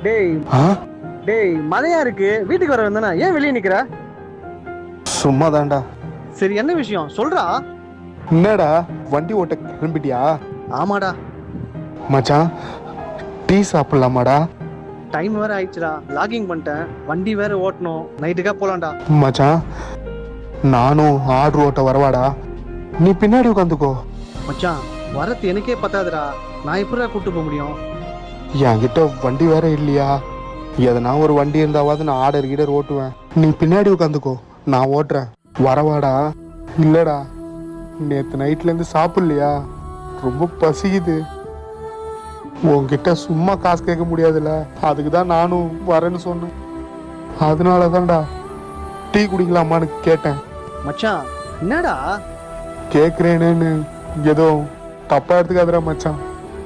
டேய் டேய் மழையா இருக்கு, வீட்டுக்கு வர வந்தானே, ஏன் வெளியே நிக்கிற? சும்மா தான்டா. சரி என்ன விஷயம் சொல்றா. என்னடா வண்டி ஓட்ட கிளம்பிட்டியா? ஆமாடா. மச்சான் டீ சாப்பிடலாமாடா? டைம் வேற ஆயிடுச்சுடா, லாகிங் பண்ணிட்டேன், வண்டி வேற ஓட்டணும், நைட்டுக்கா போலாம்டா. மச்சான் நானும் ஆர்டர் ஓட்ட வரவாடா? நீ பின்னாடி உட்காந்துக்கோ. மச்சான் வரது எனக்கே பத்தாதுடா, நான் எப்படிடா கூட்டு போக முடியும்? என்கிட்ட வண்டி வேற இல்லையா? எதனா ஒரு வண்டி இருந்தாவது நான் ஆர்டர் கீடர் ஓட்டுவேன். நீ பின்னாடி உட்காந்துக்கோ, நான் ஓட்டுறேன். வரவாடா? இல்லடா, நேற்று நைட்லேருந்து சாப்பிடலையா, ரொம்ப பசிக்குது. உன்கிட்ட சும்மா காசு கேட்க முடியாதுல்ல, அதுக்கு தான் நானும் வரேன்னு சொன்னேன். அதனால தான்டா டீ குடிக்கலாமான்னு கேட்டேன். மச்சான் என்னடா கேட்குறேன்னு ஏதோ தப்பா எடுத்துக்காதடா மச்சான்.